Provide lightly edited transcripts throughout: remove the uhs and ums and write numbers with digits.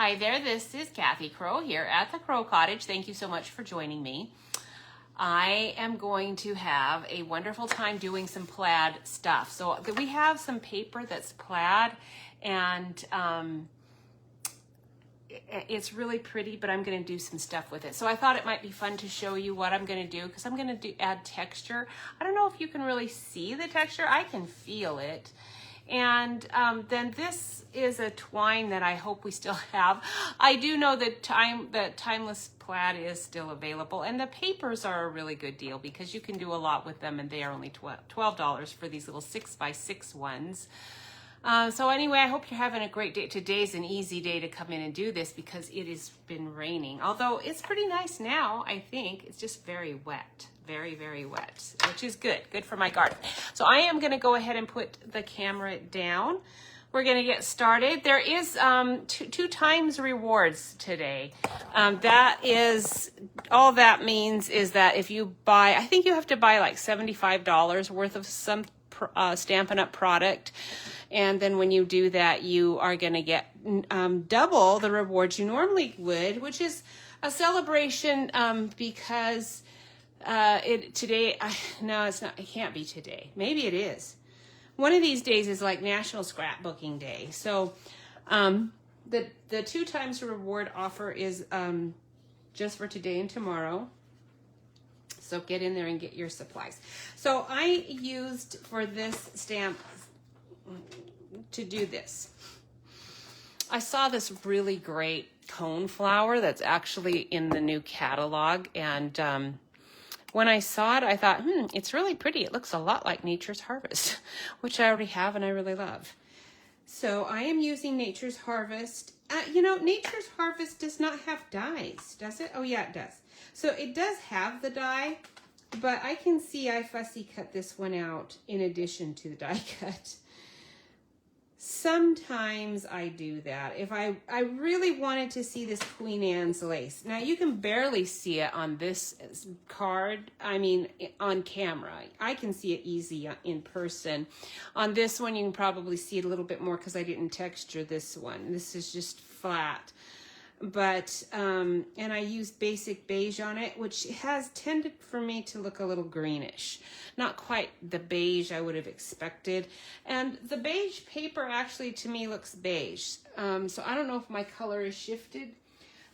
Hi there, this is Kathy Crow here at the Crow Cottage. Thank you so much for joining me. I am going to have a wonderful time doing some plaid stuff. So we have some paper that's plaid, and it's really pretty, but I'm going to do some stuff with it. So I thought it might be fun to show you what I'm going to do, because I'm going to add texture. I don't know if you can really see the texture. I can feel it. And then this is a twine that I hope we still have. I do know that Timeless Plaid is still available, and the papers are a really good deal because you can do a lot with them, and they are only $12 for these little 6x6 ones. So anyway, I hope you're having a great day. Today's an easy day to come in and do this because it has been raining. Although it's pretty nice now, I think. It's just very wet. Very, very wet, which is good. Good for my garden. So I am going to go ahead and put the camera down. We're going to get started. There is two times rewards today. That is, all that means is that if you buy, I think you have to buy like $75 worth of some Stampin' Up! Product. And then when you do that, you are going to get double the rewards you normally would, which is a celebration because today, no, it's not, it can't be today. Maybe it is. One of these days is like National Scrapbooking Day. So the 2 times reward offer is just for today and tomorrow. So get in there and get your supplies. So I used for this stamp to do this. I saw this really great cone flower that's actually in the new catalog, and when I saw it, I thought, it's really pretty. It looks a lot like Nature's Harvest, which I already have and I really love. So I am using Nature's Harvest. Nature's Harvest does not have dies, does it? Oh yeah, it does. So it does have the die, but I can see I fussy cut this one out in addition to the die cut. Sometimes I do that. If I really wanted to see this Queen Anne's lace. Now you can barely see it on this card. I mean, on camera. I can see it easy in person. On this one, you can probably see it a little bit more because I didn't texture this one. This is just flat. But, and I used basic beige on it, which has tended for me to look a little greenish. Not quite the beige I would have expected. And the beige paper actually to me looks beige. So I don't know if my color is shifted.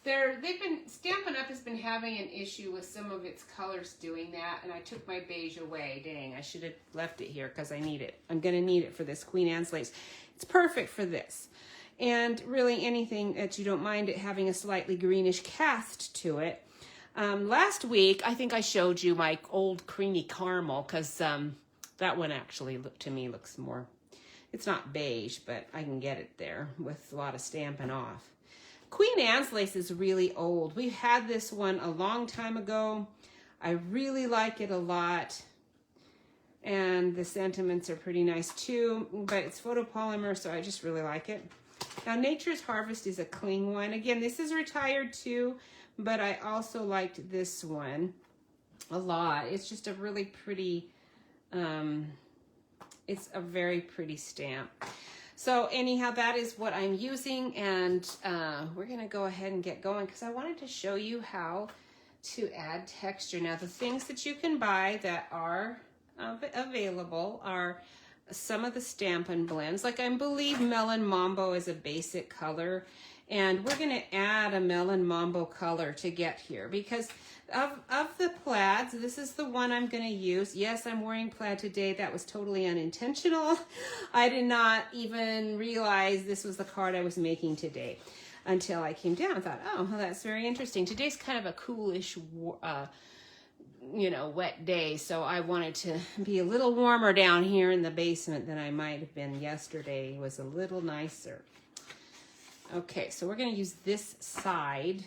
Stampin' Up! Has been having an issue with some of its colors doing that, and I took my beige away. Dang, I should have left it here because I need it. I'm going to need it for this Queen Anne's lace. It's perfect for this. And really anything that you don't mind it having a slightly greenish cast to it. Last week, I think I showed you my old creamy caramel because that one actually, to me, looks more, it's not beige, but I can get it there with a lot of Stampin' Off. Queen Anne's lace is really old. We had this one a long time ago. I really like it a lot. And the sentiments are pretty nice too, but it's photopolymer, so I just really like it. Now, Nature's Harvest is a cling one. Again, this is retired too, but I also liked this one a lot. It's just a really pretty, it's a very pretty stamp. So anyhow, that is what I'm using, and we're going to go ahead and get going because I wanted to show you how to add texture. Now, the things that you can buy that are available are some of the Stampin' Blends. Like I believe Melon Mambo is a basic color, and we're going to add a Melon Mambo color to get here because of the plaids, this is the one I'm going to use. Yes, I'm wearing plaid today. That was totally unintentional. I did not even realize this was the card I was making today until I came down and thought, oh, well, that's very interesting. Today's kind of a coolish wet day, so I wanted to be a little warmer down here in the basement than I might have been yesterday. It was a little nicer. Okay, so we're going to use this side.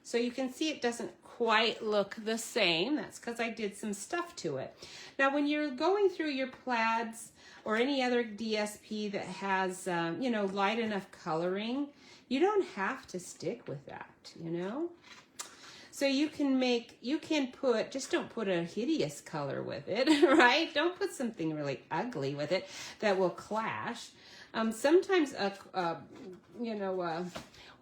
So you can see it doesn't quite look the same. That's because I did some stuff to it. Now, when you're going through your plaids or any other DSP that has, light enough coloring, you don't have to stick with that, So you can put, just don't put a hideous color with it, right? Don't put something really ugly with it that will clash. Sometimes,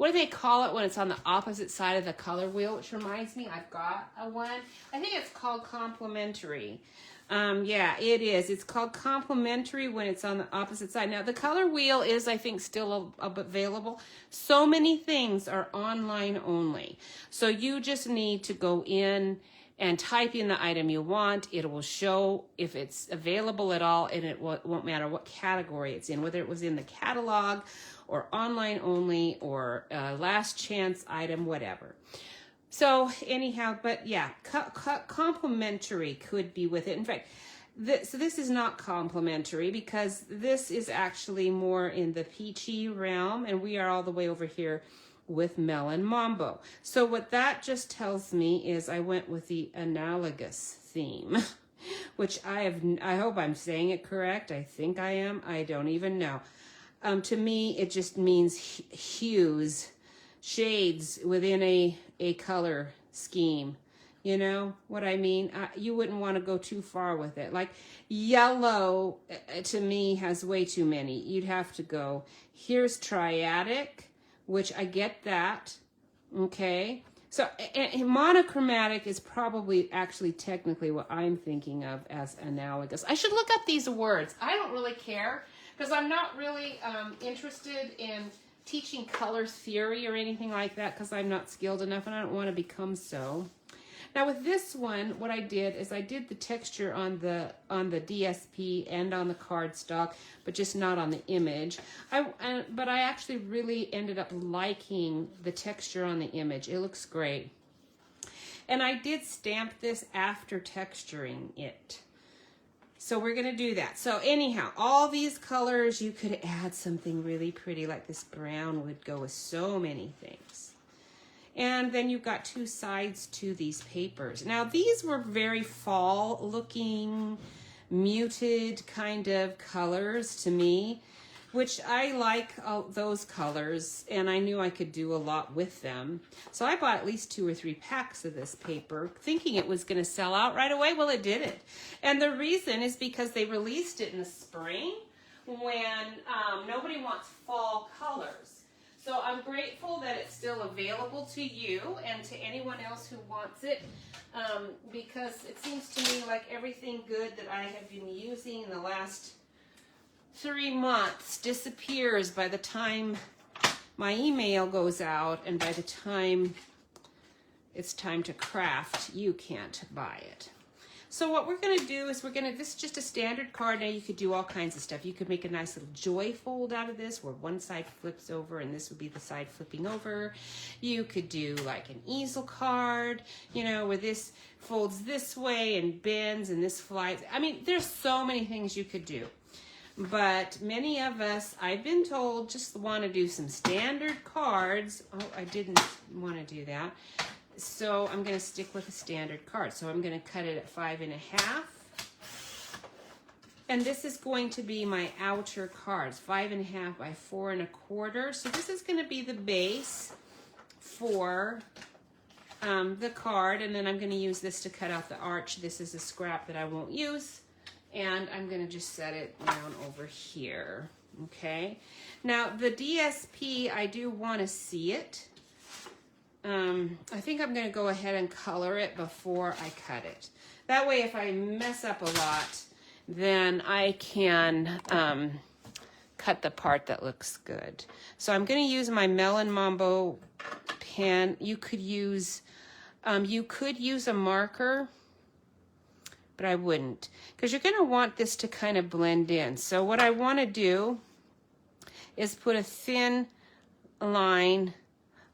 what do they call it when it's on the opposite side of the color wheel? Which reminds me, I've got a one. I think it's called complementary. Yeah, it is. It's called complementary when it's on the opposite side. Now, the color wheel is, I think, still available. So many things are online only. So you just need to go in and type in the item you want. It will show if it's available at all, and it won't matter what category it's in, whether it was in the catalog or online only or last chance item, whatever. So anyhow, but yeah, complimentary could be with it. In fact, so this is not complimentary because this is actually more in the peachy realm, and we are all the way over here with Melon Mambo. So what that just tells me is I went with the analogous theme, which I hope I'm saying it correct. I think I am. I don't even know. To me, it just means hues, shades within a color scheme. You know what I mean? You wouldn't want to go too far with it. Like yellow, to me, has way too many. You'd have to go, here's triadic, which I get that, okay? So and monochromatic is probably actually technically what I'm thinking of as analogous. I should look up these words. I don't really care because I'm not really interested in teaching color theory or anything like that because I'm not skilled enough and I don't want to become so. Now with this one, what I did is I did the texture on the DSP and on the cardstock, but just not on the image. But I actually really ended up liking the texture on the image. It looks great. And I did stamp this after texturing it. So we're going to do that. So anyhow, all these colors, you could add something really pretty like this brown would go with so many things. And then you've got two sides to these papers. Now these were very fall looking, muted kind of colors to me, which I like those colors, and I knew I could do a lot with them. So I bought at least 2 or 3 packs of this paper, thinking it was going to sell out right away. Well, it didn't. And the reason is because they released it in the spring when nobody wants fall colors. So I'm grateful that it's still available to you and to anyone else who wants it, because it seems to me like everything good that I have been using in the last 3 months disappears by the time my email goes out, and by the time it's time to craft, you can't buy it. So what we're going to do is this is just a standard card. Now you could do all kinds of stuff. You could make a nice little joy fold out of this where one side flips over and this would be the side flipping over. You could do like an easel card, you know, where this folds this way and bends and this flies. I mean, there's so many things you could do. But many of us, I've been told, just want to do some standard cards. Oh, I didn't want to do that. So I'm going to stick with a standard card. So I'm going to cut it at 5.5. And this is going to be my outer cards, 5.5 by 4.25. So this is going to be the base for the card. And then I'm going to use this to cut out the arch. This is a scrap that I won't use. And I'm going to just set it down over here, okay? Now, the DSP, I do want to see it. I think I'm going to go ahead and color it before I cut it. That way, if I mess up a lot, then I can cut the part that looks good. So I'm going to use my Melon Mambo pen. You could use a marker, but I wouldn't, because you're going to want this to kind of blend in. So what I want to do is put a thin line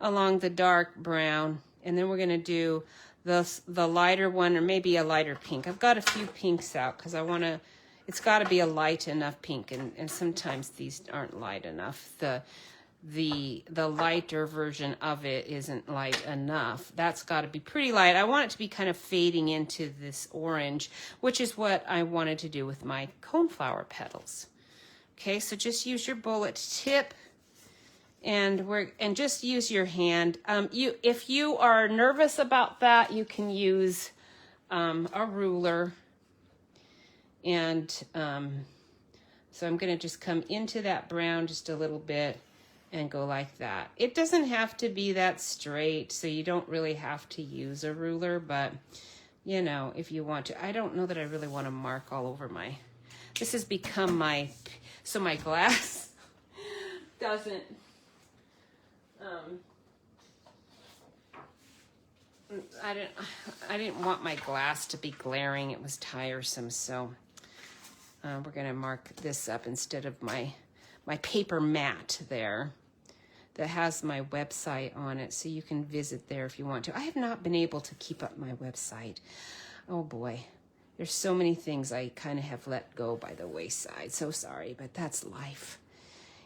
along the dark brown, and then we're going to do the lighter one, or maybe a lighter pink. I've got a few pinks out because I want to, it's got to be a light enough pink, and sometimes these aren't light enough. The lighter version of it isn't light enough. That's got to be pretty light. I want it to be kind of fading into this orange, which is what I wanted to do with my coneflower petals. Okay, so just use your bullet tip and just use your hand. If you are nervous about that, you can use a ruler. And so I'm going to just come into that brown just a little bit. and go like that. It doesn't have to be that straight, so you don't really have to use a ruler, but you know, if you want to. I don't know that I really want to mark all over my, this has become my, so my glass doesn't, I didn't want my glass to be glaring. It was tiresome, so we're gonna mark this up instead of my paper mat there that has my website on it, so you can visit there if you want to. I have not been able to keep up my website. Oh boy, there's so many things I kind of have let go by the wayside. So sorry, but that's life.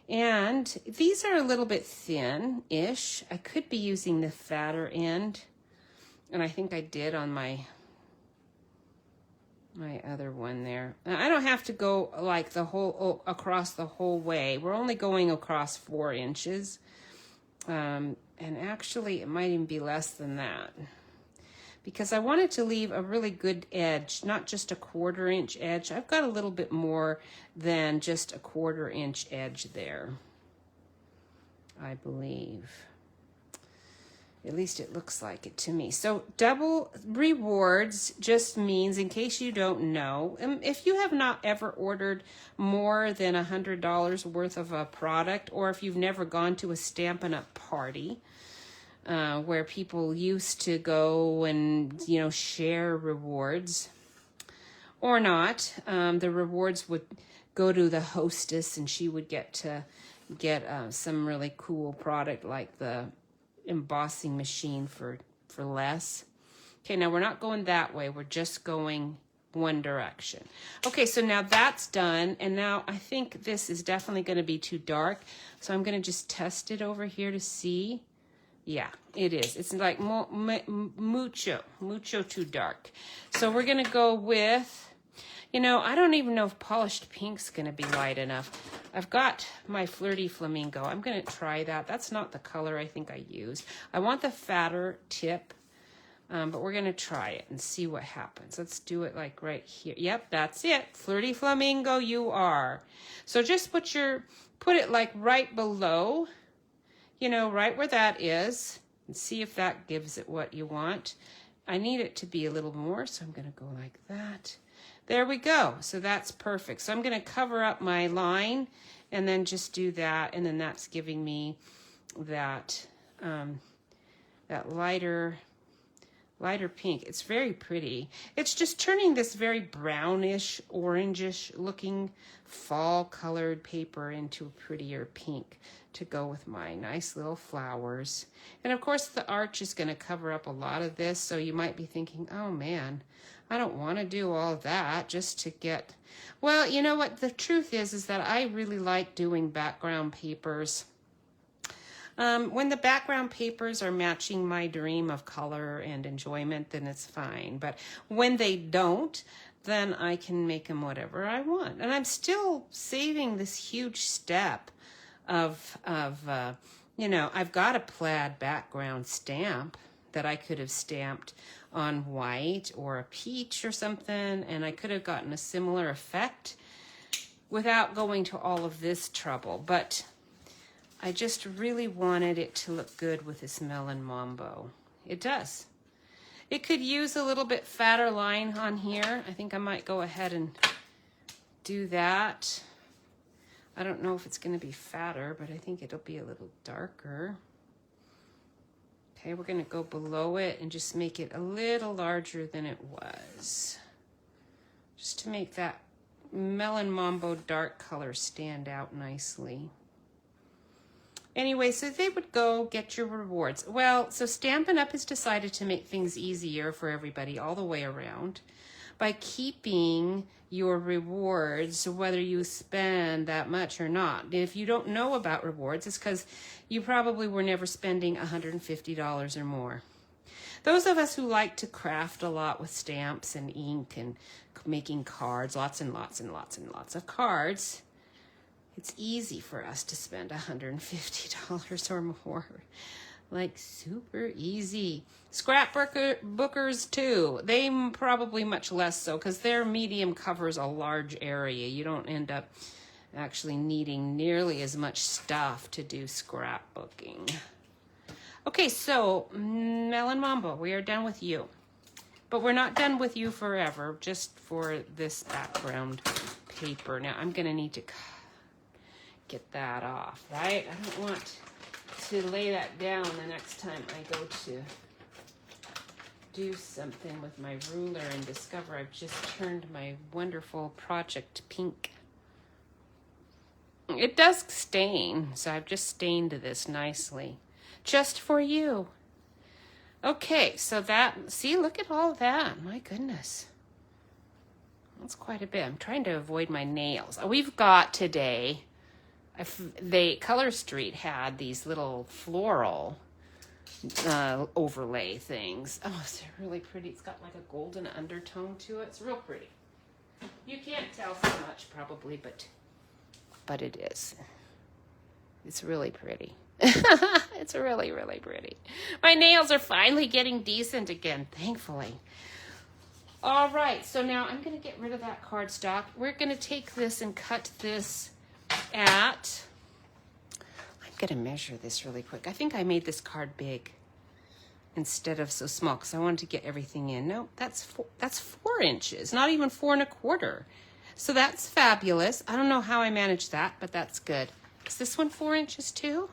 And these are a little bit thin-ish. I could be using the fatter end, and I think I did on my other one there. I don't have to go like the whole, across the whole way. We're only going across 4 inches. And actually it might even be less than that, because I wanted to leave a really good edge, not just a 1/4 inch edge. I've got a little bit more than just a 1/4 inch edge there, I believe. At least it looks like it to me. So double rewards just means, in case you don't know, if you have not ever ordered more than $100 worth of a product, or if you've never gone to a Stampin' Up! Party, where people used to go and, you know, share rewards, or not, the rewards would go to the hostess and she would get to get some really cool product like the embossing machine for less. Okay, now we're not going that way. We're just going one direction. Okay, so now that's done, and now I think this is definitely going to be too dark, so I'm going to just test it over here to see. Yeah, it is. It's like mucho too dark. So we're going to go with, you know, I don't even know if polished pink's going to be light enough. I've got my Flirty Flamingo. I'm going to try that. That's not the color I think I used. I want the fatter tip, but we're going to try it and see what happens. Let's do it like right here. Yep, that's it. Flirty Flamingo you are. So just put it like right below, you know, right where that is, and see if that gives it what you want. I need it to be a little more, so I'm going to go like that. There we go. So that's perfect. So I'm going to cover up my line and then just do that. And then that's giving me that, that lighter pink. It's very pretty. It's just turning this very brownish, orangish looking fall colored paper into a prettier pink to go with my nice little flowers. And of course the arch is going to cover up a lot of this. So you might be thinking, oh man, I don't want to do all that just to get, well, you know what? The truth is that I really like doing background papers. When the background papers are matching my dream of color and enjoyment, then it's fine. But when they don't, then I can make them whatever I want. And I'm still saving this huge step of you know, I've got a plaid background stamp that I could have stamped on white or a peach or something, and I could have gotten a similar effect without going to all of this trouble. But I just really wanted it to look good with this melon mambo. It does. It could use a little bit fatter line on here. I think I might go ahead and do that. I don't know if it's going to be fatter, but I think it'll be a little darker. Okay, we're going to go below it and just make it a little larger than it was, just to make that melon mambo dark color stand out nicely. Anyway, so they would go get your rewards. Well, so Stampin' Up! Has decided to make things easier for everybody all the way around by keeping your rewards, whether you spend that much or not. If you don't know about rewards, it's because you probably were never spending $150 or more. Those of us who like to craft a lot with stamps and ink and making cards, lots and lots and lots and lots of cards, it's easy for us to spend $150 or more. Like super easy. Scrapbookers too. They probably much less so because their medium covers a large area. You don't end up actually needing nearly as much stuff to do scrapbooking. Okay, so Melon Mambo, we are done with you. But we're not done with you forever, just for this background paper. Now I'm gonna need to get that off, right? I don't want to lay that down the next time I go to do something with my ruler and discover I've just turned my wonderful project pink. It does stain, so I've just stained this nicely, just for you. Okay, so that, see, look at all that. My goodness. That's quite a bit. I'm trying to avoid my nails. We've got today, Color Street had these little floral overlay things. Oh, it's really pretty. It's got like a golden undertone to it. It's real pretty. You can't tell so much probably, but it is. It's really pretty. It's really, really pretty. My nails are finally getting decent again, thankfully. All right, so now I'm going to get rid of that cardstock. We're going to take this and cut this at, I'm going to measure this really quick. I think I made this card big instead of so small because I wanted to get everything in. No, that's 4 inches, not even 4 1/4. So that's fabulous. I don't know how I managed that, but that's good. Is this one 4 inches too?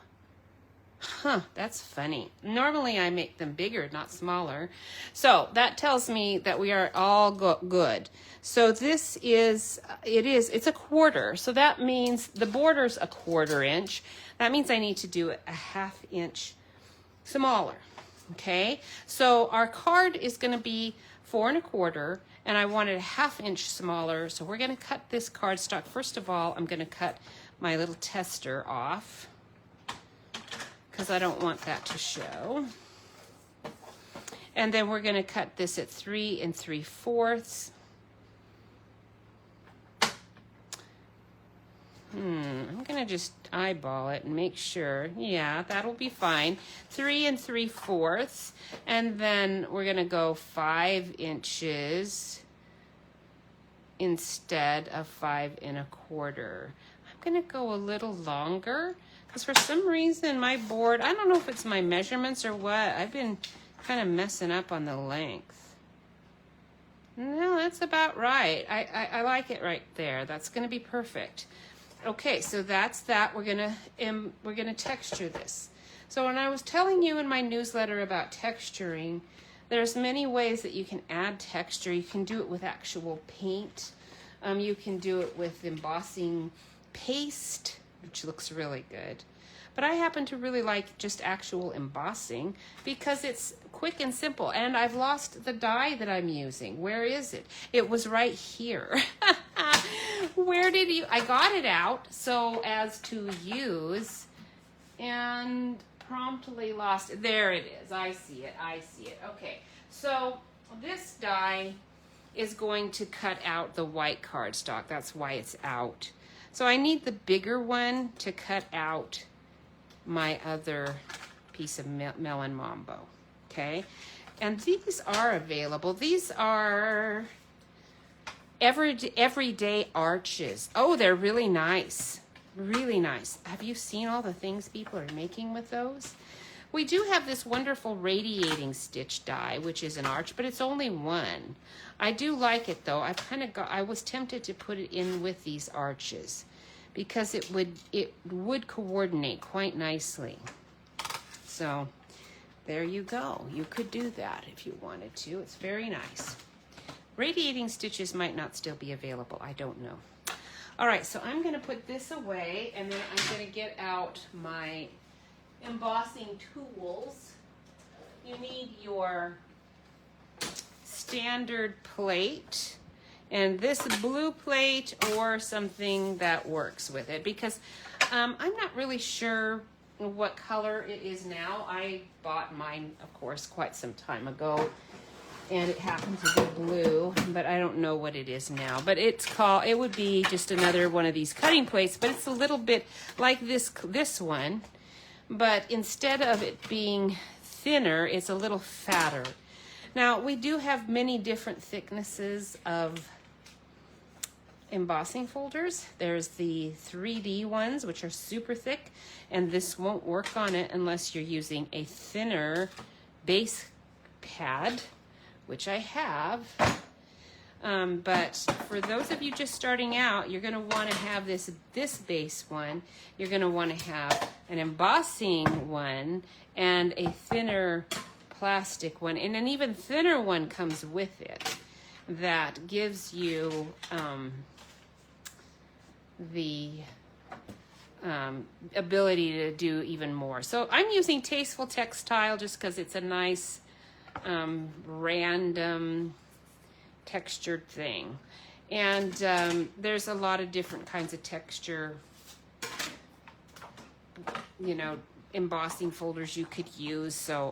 Huh, that's funny. Normally I make them bigger, not smaller. So that tells me that we are all good. So this is, it's a 1/4. So that means the border's a 1/4 inch. That means I need to do it a 1/2 inch smaller. Okay, so our card is going to be 4 1/4, and I want it a 1/2 inch smaller. So we're going to cut this cardstock. First of all, I'm going to cut my little tester off, because I don't want that to show. And then we're going to cut this at 3 3/4. I'm going to just eyeball it and make sure. Yeah, that'll be fine. 3 3/4. And then we're going to go 5 inches instead of 5 1/4. I'm going to go a little longer, because for some reason my board, I don't know if it's my measurements or what, I've been kind of messing up on the length. No, that's about right. I like it right there. That's going to be perfect. Okay, so that's that. We're gonna texture this. So when I was telling you in my newsletter about texturing, there's many ways that you can add texture. You can do it with actual paint. You can do it with embossing paste, which looks really good. But I happen to really like just actual embossing because it's quick and simple. And I've lost the die that I'm using. Where is it? It was right here. Where did you? I got it out so as to use and promptly lost it. There it is. I see it. I see it. Okay. So this die is going to cut out the white cardstock. That's why it's out. So I need the bigger one to cut out my other piece of Melon Mambo, okay? And these are available. These are everyday arches. Oh, they're really nice, really nice. Have you seen all the things people are making with those? We do have this wonderful radiating stitch die, which is an arch, but it's only one. I do like it though. I was tempted to put it in with these arches, because it would coordinate quite nicely. So there you go. You could do that if you wanted to. It's very nice. Radiating stitches might not still be available. I don't know. All right, so I'm going to put this away, and then I'm going to get out my embossing tools. You need your standard plate, and this blue plate or something that works with it, because I'm not really sure what color it is now. I bought mine, of course, quite some time ago, and it happened to be blue, but I don't know what it is now. But it would be just another one of these cutting plates, but it's a little bit like this one, but instead of it being thinner, it's a little fatter. Now, we do have many different thicknesses of embossing folders. There's the 3D ones, which are super thick, and this won't work on it unless you're using a thinner base pad, which I have. But for those of you just starting out, you're going to want to have this base one. You're going to want to have an embossing one and a thinner plastic one, and an even thinner one comes with it that gives you the ability to do even more. So I'm using Tasteful Textile just because it's a nice random textured thing. And there's a lot of different kinds of texture, you know, embossing folders you could use. So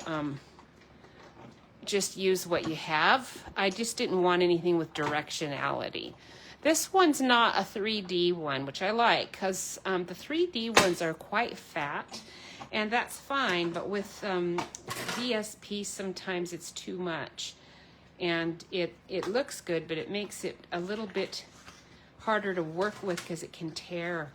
just use what you have. I just didn't want anything with directionality. This one's not a 3D one, which I like, because the 3D ones are quite fat, and that's fine, but with DSP sometimes it's too much. And it looks good, but it makes it a little bit harder to work with because it can tear.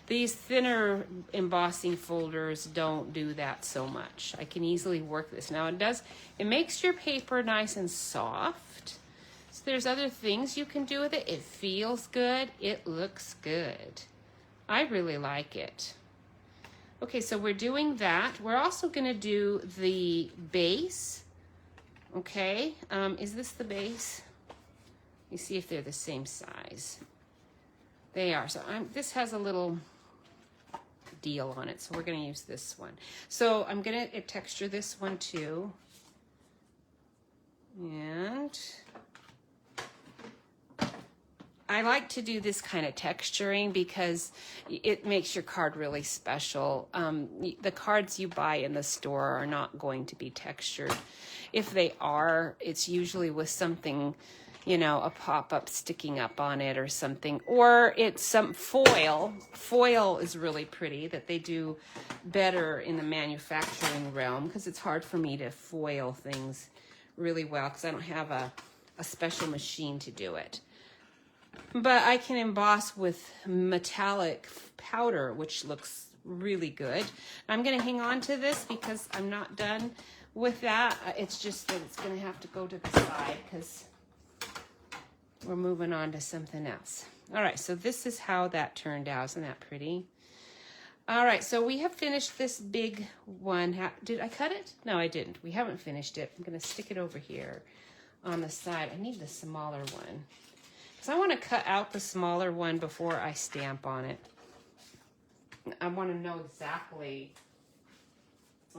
These thinner embossing folders don't do that so much. I can easily work this. Now it makes your paper nice and soft. So there's other things you can do with it. It feels good. It looks good. I really like it. Okay, so we're doing that. We're also gonna do the base. Okay, is this the base? Let me see if they're the same size. They are. So this has a little deal on it, so we're going to use this one. So I'm going to texture this one too. And I like to do this kind of texturing because it makes your card really special. The cards you buy in the store are not going to be textured. If they are, it's usually with something, you know, a pop-up sticking up on it or something, or it's some foil. Foil is really pretty, that they do better in the manufacturing realm, because it's hard for me to foil things really well because I don't have a special machine to do it. But I can emboss with metallic powder, which looks really good. I'm going to hang on to this because I'm not done with that. It's just that it's going to have to go to the side because we're moving on to something else. All right, so this is how that turned out. Isn't that pretty? All right, so we have finished this big one. Did I cut it? No, I didn't. We haven't finished it. I'm going to stick it over here on the side. I need the smaller one because I want to cut out the smaller one before I stamp on it. I want to know exactly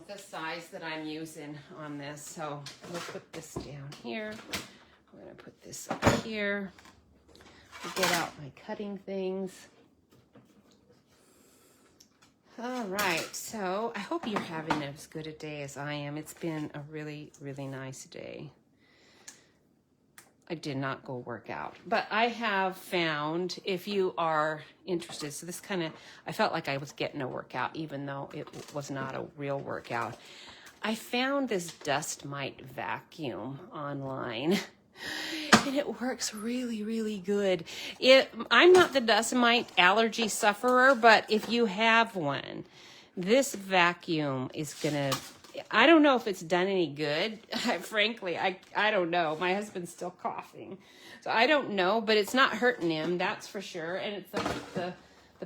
the size that I'm using on this. So we'll put this down here. I'm going to put this up here. I'll get out my cutting things. All right, so I hope you're having as good a day as I am. It's been a really, really nice day. I did not go work out, but I have found, if you are interested, so this kind of, I felt like I was getting a workout even though it was not a real workout. I found this dust mite vacuum online and it works really, really good. I'm not the dust mite allergy sufferer, but if you have one, this vacuum is gonna, I don't know if it's done any good. Frankly, I don't know. My husband's still coughing. So I don't know, but it's not hurting him, that's for sure. And it's the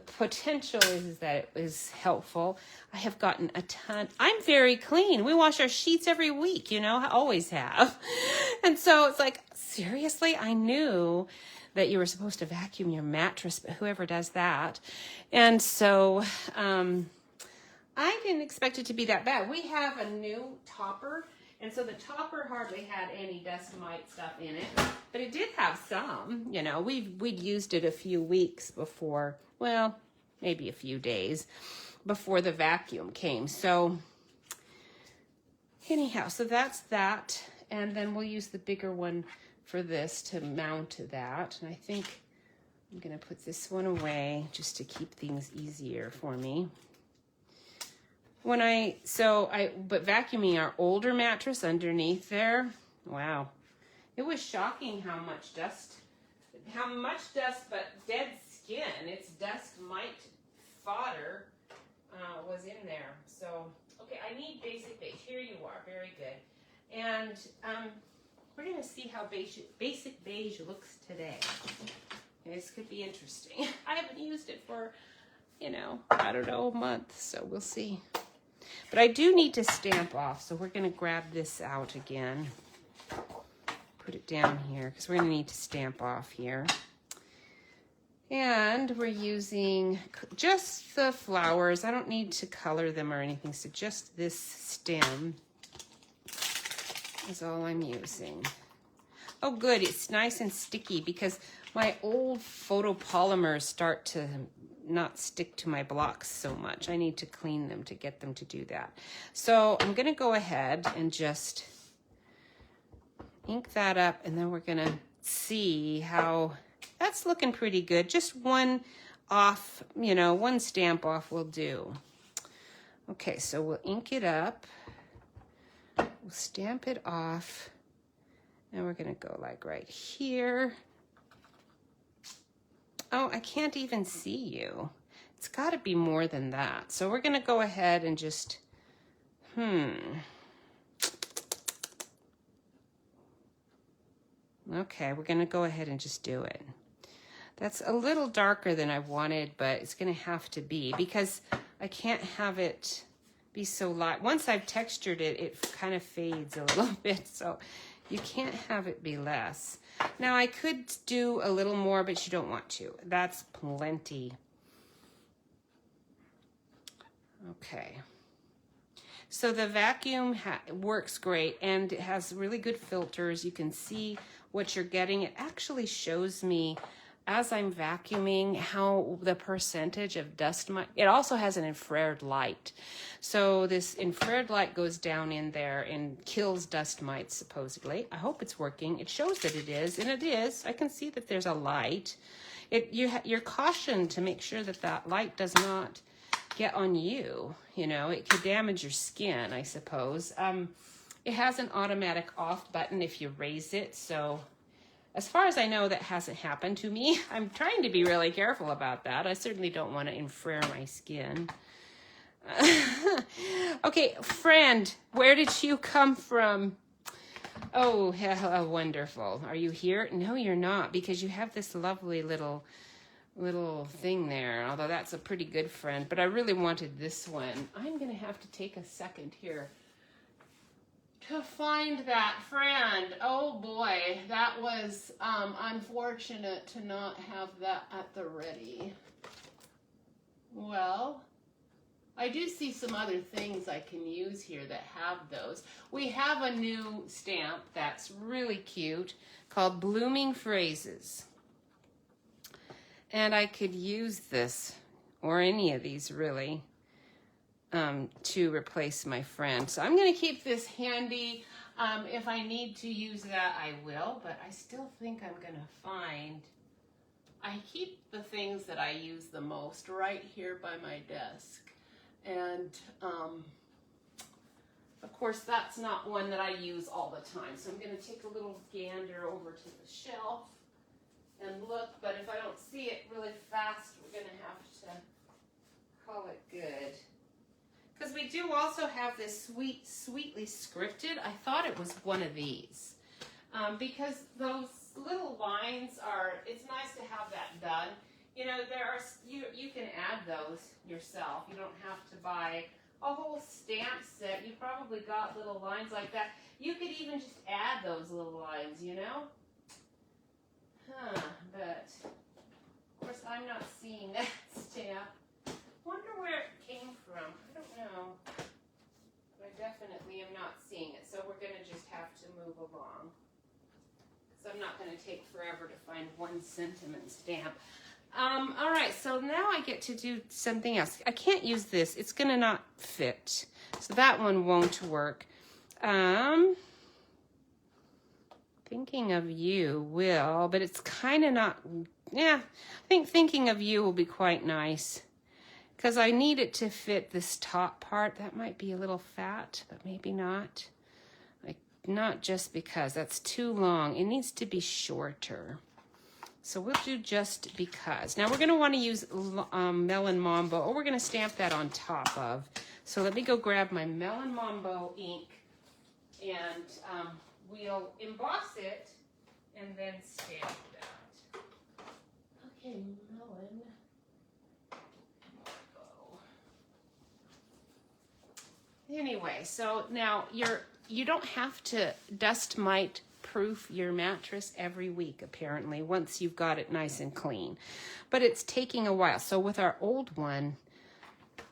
potential is that it is helpful. I have gotten a ton. I'm very clean. We wash our sheets every week, you know, I always have. And so it's like, seriously, I knew that you were supposed to vacuum your mattress, but whoever does that. And so, I didn't expect it to be that bad. We have a new topper, and so the topper hardly had any dust mite stuff in it, but it did have some. You know, we'd used it a few weeks before, well, maybe a few days before the vacuum came. So anyhow, so that's that, and then we'll use the bigger one for this to mount that. And I think I'm gonna put this one away just to keep things easier for me. But vacuuming our older mattress underneath there, wow. It was shocking how much dust how much dust but dead skin. It's dust mite fodder was in there. So, okay, I need basic beige. Here you are. Very good. And we're going to see how basic beige looks today. This could be interesting. I haven't used it for, you know, I don't know, a month, so we'll see. But I do need to stamp off, so we're going to grab this out again. Put it down here, because we're going to need to stamp off here. And we're using just the flowers. I don't need to color them or anything, so just this stem is all I'm using. Oh, good, it's nice and sticky because my old photopolymers start to not stick to my blocks so much. I need to clean them to get them to do that. So I'm going to go ahead and just ink that up, and then we're going to see how that's looking pretty good. Just one off, you know, one stamp off will do. Okay, so we'll ink it up. We'll stamp it off. And we're going to go like right here. Oh, I can't even see you. It's got to be more than that. So we're going to go ahead and just, Okay, we're going to go ahead and just do it. That's a little darker than I wanted, but it's going to have to be because I can't have it be so light. Once I've textured it, it kind of fades a little bit, so you can't have it be less. Now, I could do a little more, but you don't want to. That's plenty. Okay. So the vacuum works great, and it has really good filters. You can see what you're getting. It actually shows me as I'm vacuuming how the percentage of dust mite. It also has an infrared light. So this infrared light goes down in there and kills dust mites, supposedly. I hope it's working. It shows that it is, and it is. I can see that there's a light. You're cautioned to make sure that that light does not get on you. You know, it could damage your skin, I suppose. It has an automatic off button if you raise it, so as far as I know, that hasn't happened to me. I'm trying to be really careful about that. I certainly don't want to infrare my skin. Okay, friend, where did you come from? Oh, how wonderful. Are you here? No, you're not, because you have this lovely little thing there, although that's a pretty good friend, but I really wanted this one. I'm going to have to take a second here to find that friend. Oh boy, that was unfortunate to not have that at the ready. Well, I do see some other things I can use here that have those. We have a new stamp that's really cute called Blooming Phrases. And I could use this, or any of these really, to replace my friend. So I'm going to keep this handy. If I need to use that, I will, but I still think I'm going to find, I keep the things that I use the most right here by my desk. And of course, that's not one that I use all the time. So I'm going to take a little gander over to the shelf and look, but if I don't see it really fast, we're going to have to call it good. Because we do also have this Sweetly Scripted. I thought it was one of these. Because those little lines are, it's nice to have that done. You know, you can add those yourself. You don't have to buy a whole stamp set. You probably got little lines like that. You could even just add those little lines, you know? But of course I'm not seeing that stamp. Wonder where it came from. I don't know. But I definitely am not seeing it. So we're going to just have to move along. Because I'm not going to take forever to find one sentiment stamp. All right, so now I get to do something else. I can't use this. It's going to not fit. So that one won't work. Thinking of You will, but it's kind of not, yeah, I think Thinking of You will be quite nice because I need it to fit this top part. That might be a little fat, but maybe not. Like, not just because that's too long. It needs to be shorter. So we'll do just because. Now we're going to want to use Melon Mambo, or we're going to stamp that on top of. So let me go grab my Melon Mambo ink, and we'll emboss it and then stamp that. Okay, Melon Mambo. Anyway, so now you don't have to dust mite proof your mattress every week, apparently, once you've got it nice and clean. But it's taking a while. So with our old one,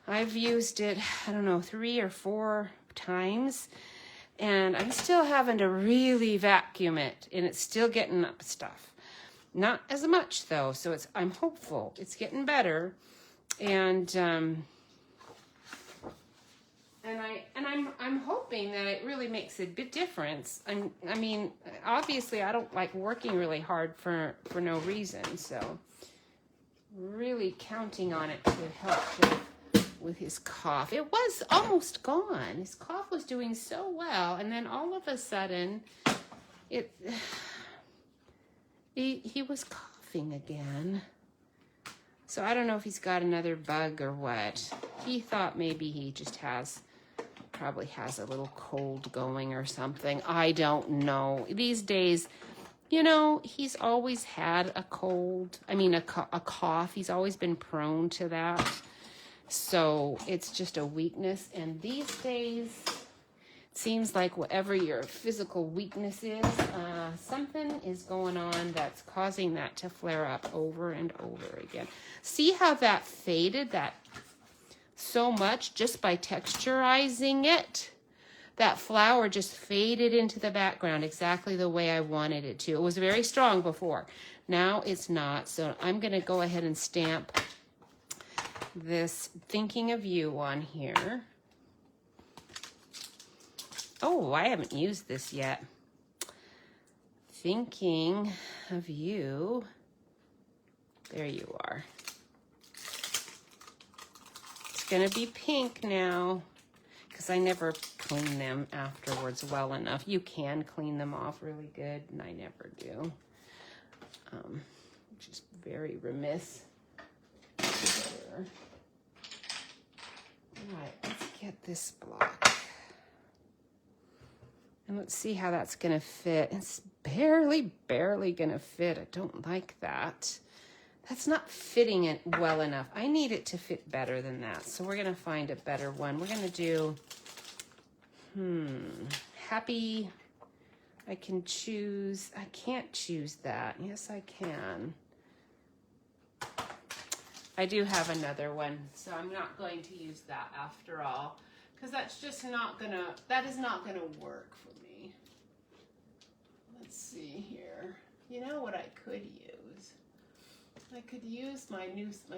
I've used it, I don't know, 3 or 4 times, and I'm still having to really vacuum it, and it's still getting up stuff. Not as much though, so I'm hopeful it's getting better, and I'm hoping that it really makes a big difference. I mean, obviously I don't like working really hard for no reason, so really counting on it to help with his cough. It was almost gone. His cough was doing so well, and then all of a sudden, he was coughing again. So I don't know if he's got another bug or what. He thought maybe he just probably has a little cold going or something. I don't know. These days, you know, he's always had a cold. I mean, a cough. He's always been prone to that. So it's just a weakness. And these days, it seems like whatever your physical weakness is, something is going on that's causing that to flare up over and over again. See how that faded so much just by texturizing it? That flower just faded into the background exactly the way I wanted it to. It was very strong before. Now it's not. So I'm going to go ahead and stamp this Thinking of You on here. Oh, I haven't used this yet. Thinking of You. There you are. It's going to be pink now because I never clean them afterwards well enough. You can clean them off really good, and I never do. Just very remiss. There. All right, let's get this block. And let's see how that's going to fit. It's barely going to fit. I don't like that. That's not fitting it well enough. I need it to fit better than that. So we're going to find a better one. We're going to do, Happy. I can choose. I can't choose that. Yes, I can. I do have another one, so I'm not going to use that after all, because that's just not gonna, that is not gonna work for me. Let's see here. You know what I could use? I could use my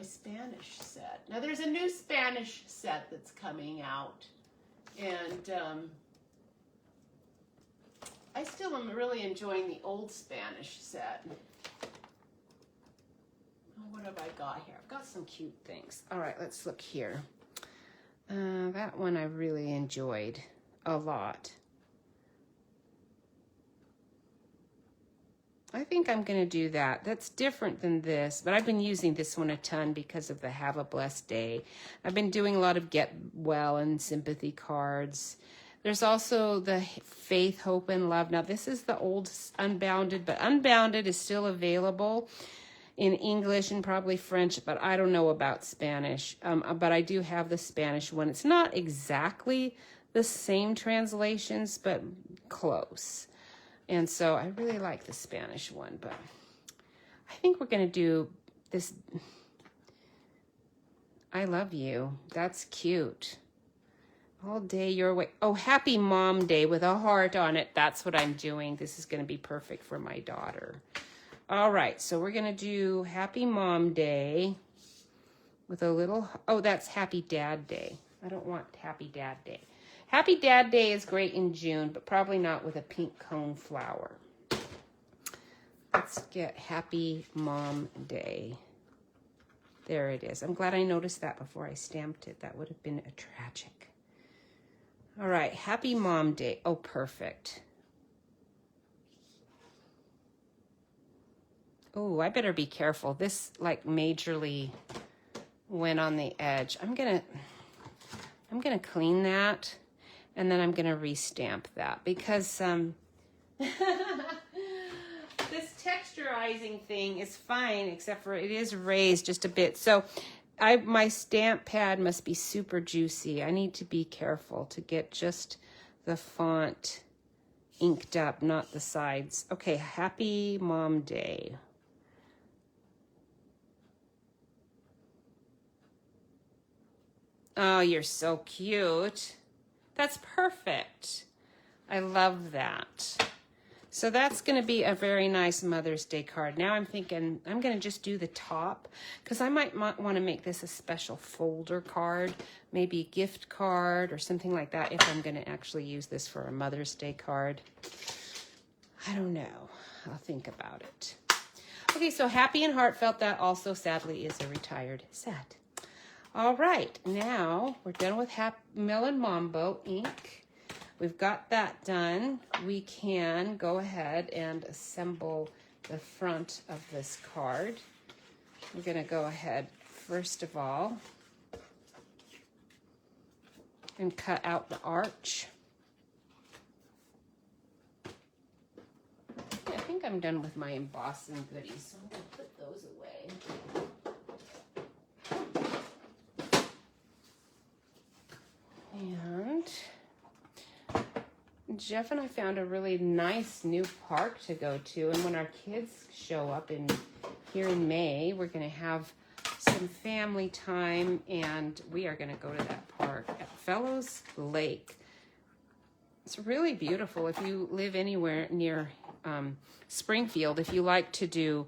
Spanish set. Now there's a new Spanish set that's coming out, and I still am really enjoying the old Spanish set. What have I got here? I've got some cute things. All right, let's look here. That one I really enjoyed a lot. I think I'm going to do that. That's different than this, but I've been using this one a ton because of the Have a Blessed Day. I've been doing a lot of Get Well and sympathy cards. There's also the Faith, Hope, and Love. Now, this is the old Unbounded, but Unbounded is still available in English and probably French, but I don't know about Spanish. But I do have the Spanish one. It's not exactly the same translations, but close. And so I really like the Spanish one, but I think we're going to do this. I love you. That's cute. All day your way. Oh, Happy Mom Day with a heart on it. That's what I'm doing. This is going to be perfect for my daughter. All right, so we're going to do Happy Mom Day with a little, oh, that's Happy Dad Day. I don't want Happy Dad Day. Happy Dad Day is great in June, but probably not with a pink cone flower. Let's get Happy Mom Day. There it is. I'm glad I noticed that before I stamped it. That would have been a tragic. All right, Happy Mom Day. Oh, perfect. Oh, I better be careful. This like majorly went on the edge. I'm gonna clean that, and then I'm gonna restamp that because this texturizing thing is fine, except for it is raised just a bit. So my stamp pad must be super juicy. I need to be careful to get just the font inked up, not the sides. Okay, Happy Mom Day. Oh, you're so cute. That's perfect. I love that. So that's going to be a very nice Mother's Day card. Now I'm thinking I'm going to just do the top because I might want to make this a special folder card, maybe a gift card or something like that if I'm going to actually use this for a Mother's Day card. I don't know. I'll think about it. Okay, so Happy and Heartfelt, that also sadly is a retired set. All right, now we're done with Melon Mambo ink. We've got that done. We can go ahead and assemble the front of this card. I'm going to go ahead, first of all, and cut out the arch. Yeah, I think I'm done with my embossing goodies, so I'm going to put those away. And Jeff and I found a really nice new park to go to, and when our kids show up here in May, we're going to have some family time, and we are going to go to that park at Fellows Lake. It's really beautiful. If you live anywhere near Springfield, if you like to do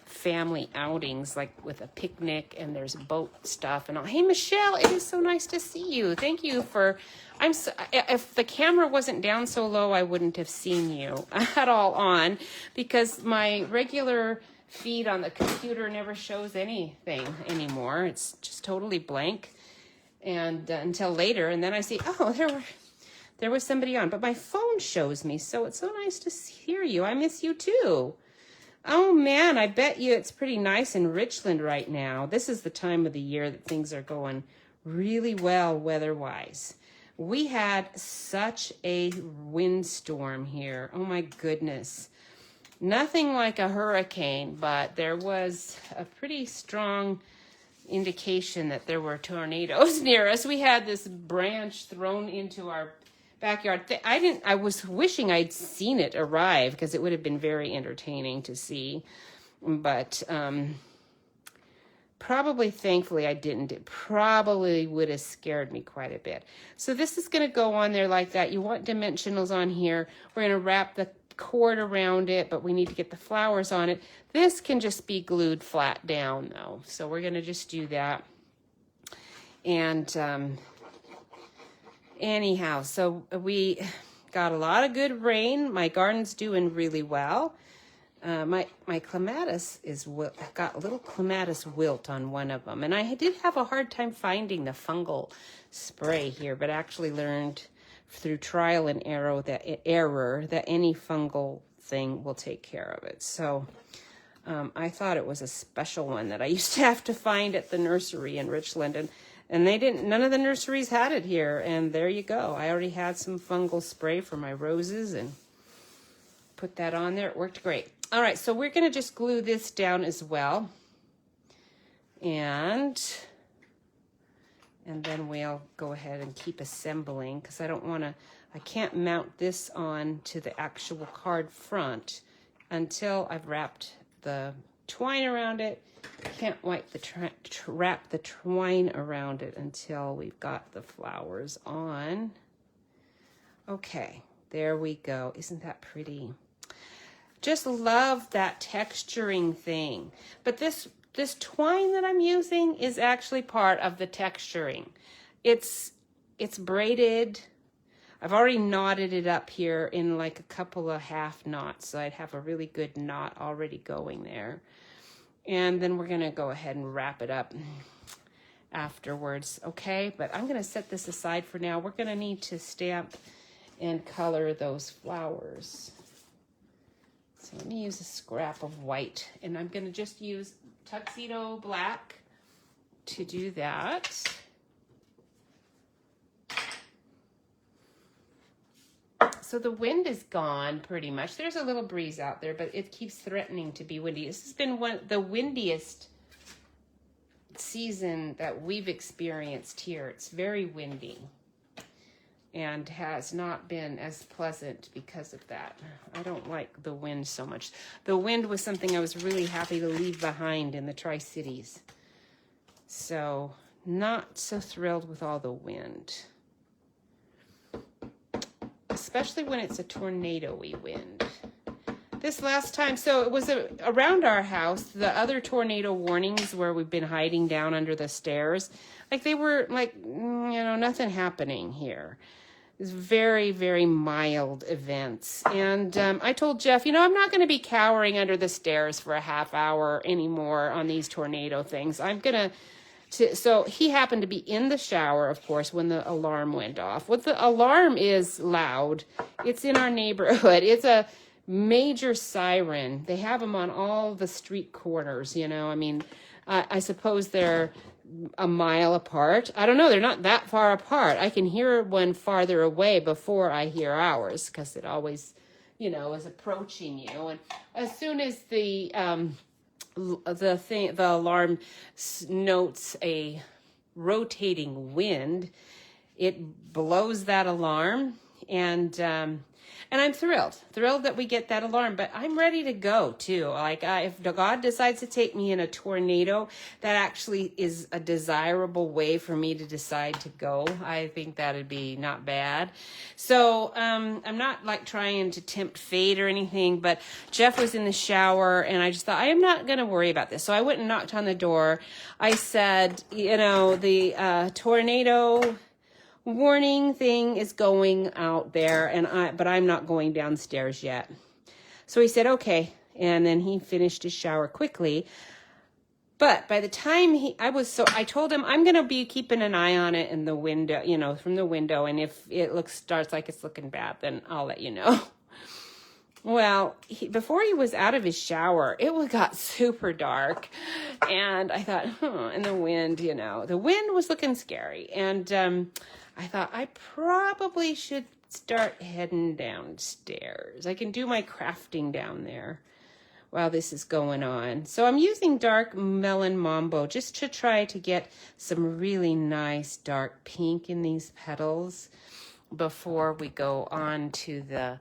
family outings like with a picnic and there's boat stuff and all. Hey Michelle, it is so nice to see you. Thank you for if the camera wasn't down so low, I wouldn't have seen you at all on, because my regular feed on the computer never shows anything anymore. It's just totally blank, and until later, and then I see, oh, there was somebody on, but my phone shows me, so it's so nice to hear you. I miss you too. Oh man, I bet you it's pretty nice in Richland right now. This is the time of the year that things are going really well weather-wise. We had such a windstorm here. Oh my goodness. Nothing like a hurricane, but there was a pretty strong indication that there were tornadoes near us. We had this branch thrown into our backyard. I was wishing I'd seen it arrive because it would have been very entertaining to see, but probably, thankfully, I didn't. It probably would have scared me quite a bit. So this is going to go on there like that. You want dimensionals on here. We're going to wrap the cord around it, but we need to get the flowers on it. This can just be glued flat down though, so we're going to just do that. And anyhow, so we got a lot of good rain. My garden's doing really well. My clematis got a little clematis wilt on one of them, and I did have a hard time finding the fungal spray here, but actually learned through trial and error that any fungal thing will take care of it. So I thought it was a special one that I used to have to find at the nursery in Richland, and they didn't, none of the nurseries had it here, and there you go. I already had some fungal spray for my roses and put that on there. It worked great. All right, so we're gonna just glue this down as well. And then we'll go ahead and keep assembling, because I can't mount this on to the actual card front until I've wrapped the twine around it. Can't wrap the twine around it until we've got the flowers on. Okay, there we go. Isn't that pretty? Just love that texturing thing. But this twine that I'm using is actually part of the texturing. It's braided. I've already knotted it up here in like a couple of half knots, so I'd have a really good knot already going there. And then we're gonna go ahead and wrap it up afterwards, okay? But I'm gonna set this aside for now. We're gonna need to stamp and color those flowers. So let me use a scrap of white, and I'm going to just use tuxedo black to do that. So the wind is gone pretty much. There's a little breeze out there, but it keeps threatening to be windy. This has been the windiest season that we've experienced here. It's very windy and has not been as pleasant because of that. I don't like the wind so much. The wind was something I was really happy to leave behind in the Tri-Cities. So not so thrilled with all the wind. Especially when it's a tornado-y wind. This last time, so it was around our house, the other tornado warnings where we've been hiding down under the stairs, like they were like, nothing happening here. It's very, very mild events. And I told Jeff, I'm not going to be cowering under the stairs for a half hour anymore on these tornado things. I'm going to, so he happened to be in the shower, of course, when the alarm went off. What the alarm is loud. It's in our neighborhood. It's a major siren. They have them on all the street corners, I suppose they're a mile apart. I don't know. They're not that far apart. I can hear one farther away before I hear ours because it always, is approaching you. And as soon as the alarm notes a rotating wind, it blows that alarm, and I'm thrilled that we get that alarm, but I'm ready to go too. Like if God decides to take me in a tornado, that actually is a desirable way for me to decide to go. I think that'd be not bad. So I'm not like trying to tempt fate or anything, but Jeff was in the shower and I just thought, I am not going to worry about this. So I went and knocked on the door. I said, the tornado warning thing is going out there, but I'm not going downstairs yet. So he said, okay. And then he finished his shower quickly. But by the time I told him I'm going to be keeping an eye on it in the window, from the window. And if it starts like it's looking bad, then I'll let you know. Well, before he was out of his shower, it got super dark. And I thought, and the wind, the wind was looking scary. And, I thought I probably should start heading downstairs. I can do my crafting down there while this is going on. So I'm using dark melon mambo just to try to get some really nice dark pink in these petals before we go on to the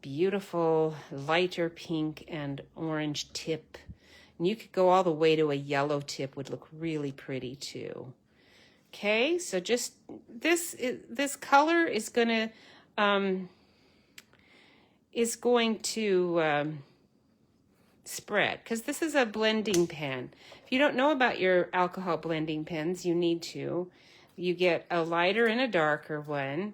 beautiful lighter pink and orange tip. And you could go all the way to a yellow tip, would look really pretty too. Okay, so just this color is going to spread because this is a blending pen. If you don't know about your alcohol blending pens, you need to. You get a lighter and a darker one.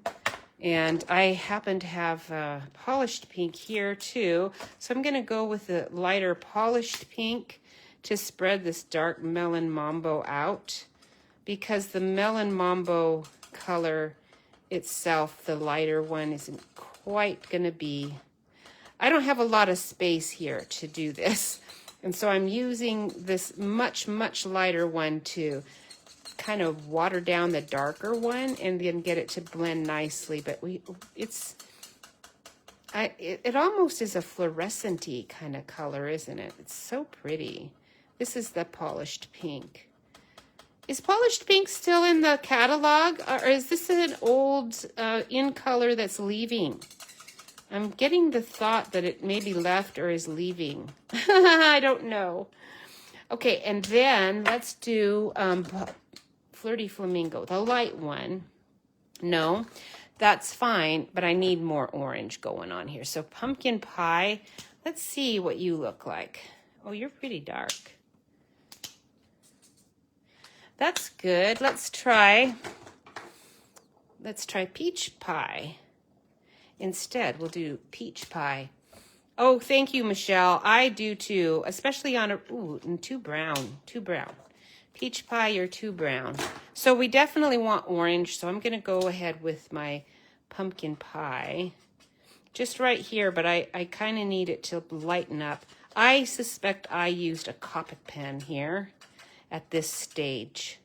And I happen to have polished pink here too. So I'm going to go with the lighter polished pink to spread this dark melon mambo out. Because the melon mambo color itself, the lighter one, isn't quite going to be... I don't have a lot of space here to do this. And so I'm using this much, much lighter one to kind of water down the darker one and then get it to blend nicely. But it almost is a fluorescent-y kind of color, isn't it? It's so pretty. This is the polished pink. Is polished pink still in the catalog, or is this an old in color that's leaving? I'm getting the thought that it may be left or is leaving. I don't know. Okay, and then let's do Flirty Flamingo, the light one. No, that's fine, but I need more orange going on here. So pumpkin pie, let's see what you look like. Oh, you're pretty dark. That's good. Let's try peach pie. Instead, we'll do peach pie. Oh, thank you, Michelle. I do too, especially on and too brown. Peach pie, you're too brown. So we definitely want orange, so I'm going to go ahead with my pumpkin pie. just right here, but I kind of need it to lighten up. I suspect I used a Copic pen here at this stage.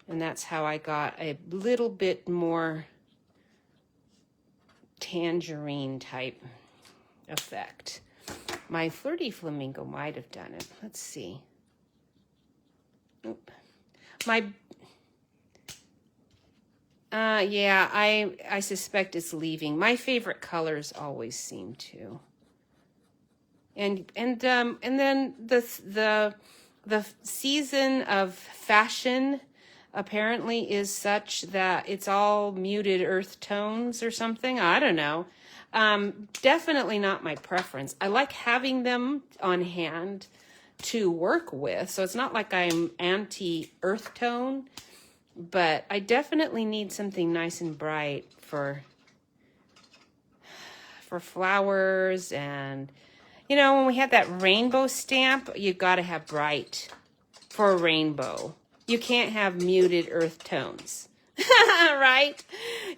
And that's how I got a little bit more tangerine type effect. My Flirty Flamingo might have done it. Let's see. Oop. Yeah, I suspect it's leaving. My favorite colors always seem to. And then the season of fashion apparently is such that it's all muted earth tones or something. I don't know. Definitely not my preference. I like having them on hand to work with, so it's not like I'm anti-earth tone, but I definitely need something nice and bright for flowers. And you know, when we had that rainbow stamp, you got to have bright for a rainbow. You can't have muted earth tones. Right?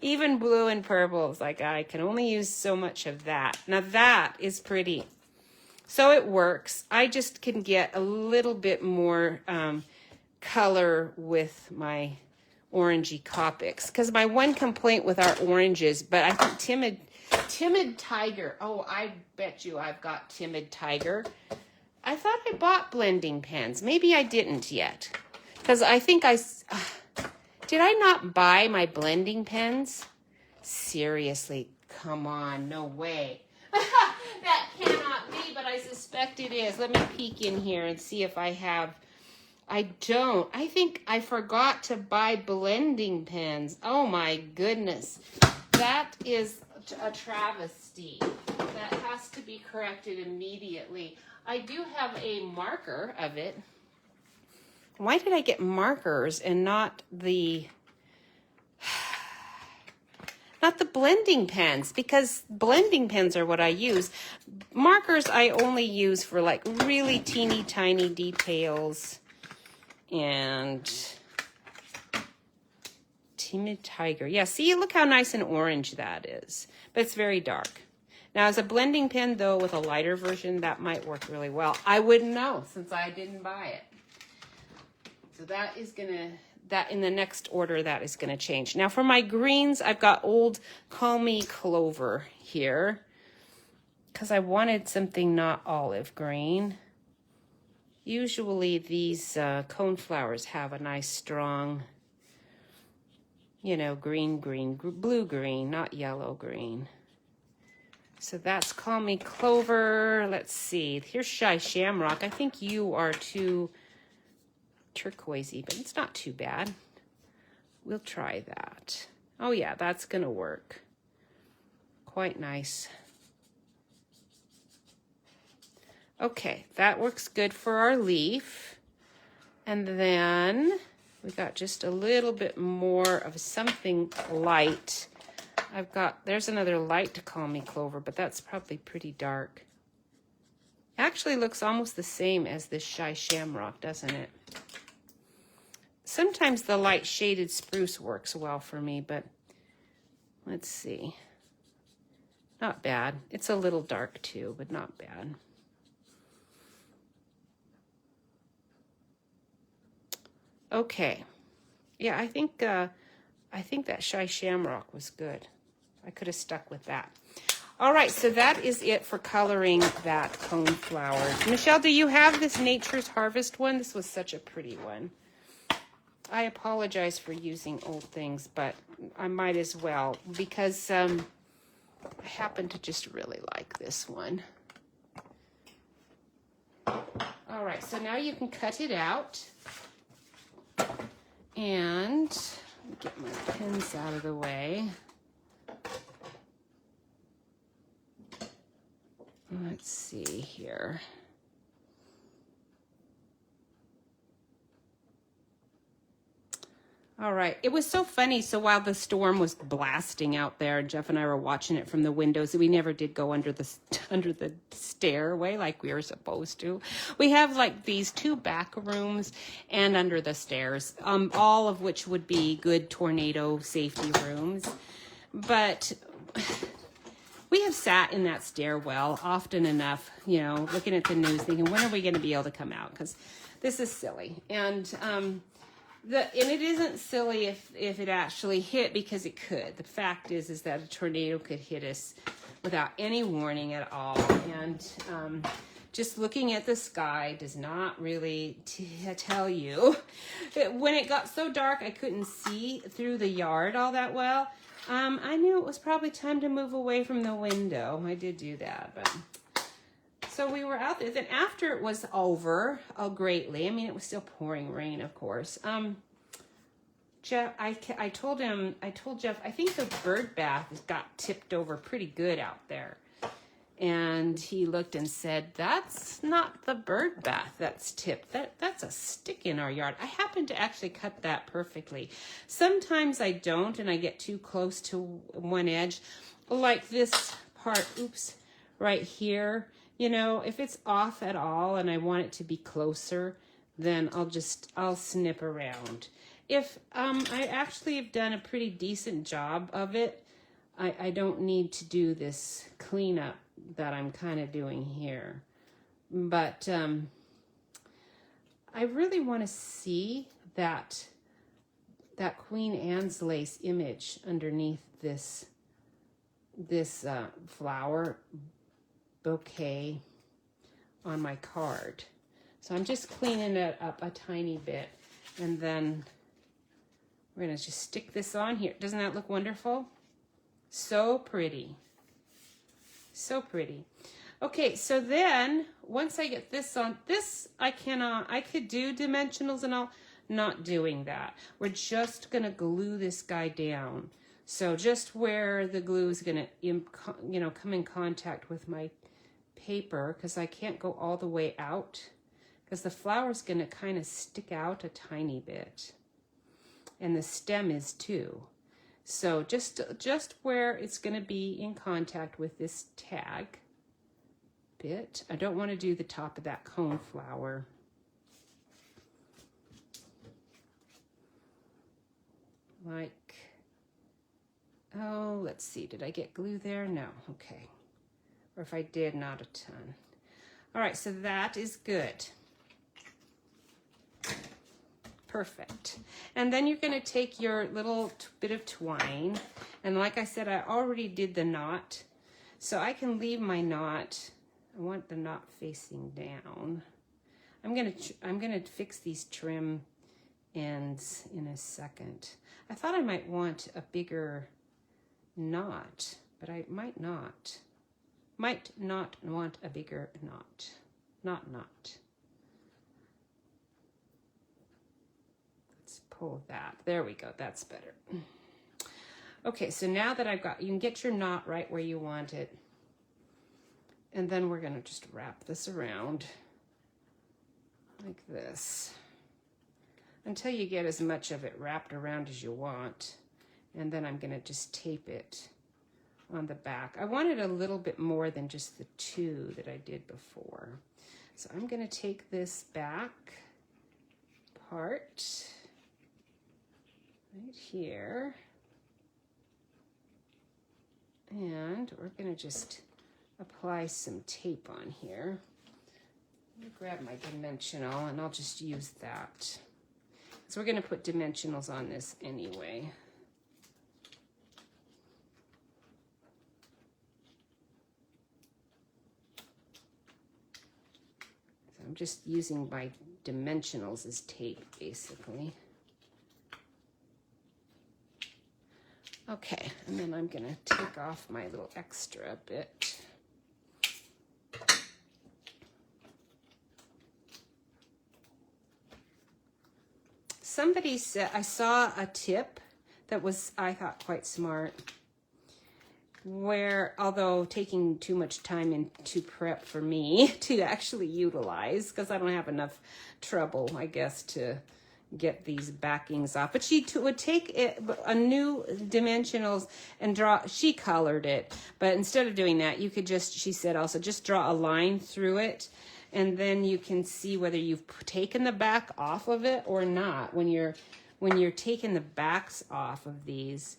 Even blue and purple is like, I can only use so much of that. Now that is pretty. So it works. I just can get a little bit more color with my orangey Copics. Because my one complaint with our oranges, but I think Timid Tiger. Oh, I bet you I've got Timid Tiger. I thought I bought blending pens. Maybe I didn't yet. Because I think did I not buy my blending pens? Seriously, come on, no way. That cannot be, but I suspect it is. Let me peek in here and see if I have. I don't. I think I forgot to buy blending pens. Oh my goodness. That is a travesty. That has to be corrected immediately. I do have a marker of it. Why did I get markers and not the blending pens? Because blending pens are what I use. Markers I only use for like really teeny tiny details. And Timid Tiger. Yeah, see, look how nice and orange that is. But it's very dark. Now, as a blending pen, though, with a lighter version, that might work really well. I wouldn't know since I didn't buy it. So that is going to, that in the next order, that is going to change. Now, for my greens, I've got old Call Me Clover here because I wanted something not olive green. Usually these coneflowers have a nice strong, you know, green, blue-green, not yellow-green. So that's Call Me Clover. Let's see. Here's Shy Shamrock. I think you are too turquoisey, but it's not too bad. We'll try that. Oh, yeah, that's going to work. Quite nice. Okay, that works good for our leaf. And then we got just a little bit more of something light. There's another light to Call Me Clover, but that's probably pretty dark. Actually looks almost the same as this Shy Shamrock, doesn't it? Sometimes the light shaded spruce works well for me, but let's see. Not bad. It's a little dark too, but not bad. Okay. Yeah, I think that Shy Shamrock was good. I could have stuck with that. All right, so that is it for coloring that coneflower. Michelle, do you have this Nature's Harvest one? This was such a pretty one. I apologize for using old things, but I might as well because I happen to just really like this one. All right, so now you can cut it out. And get my pins out of the way. Let's see here. All right. It was so funny. So while the storm was blasting out there, Jeff and I were watching it from the windows. We never did go under the stairway like we were supposed to. We have like these two back rooms and under the stairs, all of which would be good tornado safety rooms. But We have sat in that stairwell often enough, you know, looking at the news, thinking, when are we going to be able to come out? Because this is silly. And it isn't silly if it actually hit, because it could. The fact is that a tornado could hit us without any warning at all. And just looking at the sky does not really tell you. When it got so dark I couldn't see through the yard all that well, I knew it was probably time to move away from the window. I did do that, but so we were out there. Then after it was over, greatly, I mean, it was still pouring rain, of course. Jeff, I told Jeff, I think the bird bath got tipped over pretty good out there. And he looked and said, that's not the bird bath that's tipped. That's a stick in our yard. I happen to actually cut that perfectly. Sometimes I don't, and I get too close to one edge. Like this part, oops, right here. You know, if it's off at all and I want it to be closer, then I'll snip around. If I actually have done a pretty decent job of it, I don't need to do this cleanup that I'm kind of doing here. But I really want to see that Queen Anne's lace image underneath this flower bouquet on my card. So I'm just cleaning it up a tiny bit, and then we're going to just stick this on here. Doesn't that look wonderful? So pretty. So pretty. Okay, so then once I get this on, this I could do dimensionals and all. Not doing that. We're just going to glue this guy down. So just where the glue is going to, come in contact with my paper, because I can't go all the way out, because the flower's going to kind of stick out a tiny bit. And the stem is too. So just where it's going to be in contact with this tag bit. I don't want to do the top of that cone flower. Like, oh, let's see. Did I get glue there? No. Okay. Or if I did, not a ton. All right, so that is good. Perfect. And then you're going to take your little bit of twine, and like I said, I already did the knot, so I can leave my knot. I want the knot facing down. I'm going to fix these trim ends in a second. I thought I might want a bigger knot, but I might not want a bigger knot. Knot. Pull that. There we go. That's better. Okay, so now that I've got, you can get your knot right where you want it. And then we're going to just wrap this around like this until you get as much of it wrapped around as you want. And then I'm going to just tape it on the back. I wanted a little bit more than just the 2 that I did before. So I'm going to take this back part right here, and we're going to just apply some tape on here. Let me grab my dimensional, and I'll just use that. So we're going to put dimensionals on this anyway. So I'm just using my dimensionals as tape, basically. Okay, and then I'm going to take off my little extra bit. Somebody said, I saw a tip that was, I thought, quite smart, where, although taking too much time into prep for me to actually utilize, because I don't have enough trouble, I guess, to get these backings off, but she would take a new dimensionals and draw, she colored it, but instead of doing that, you could just, she said also, just draw a line through it, and then you can see whether you've taken the back off of it or not. When you're taking the backs off of these,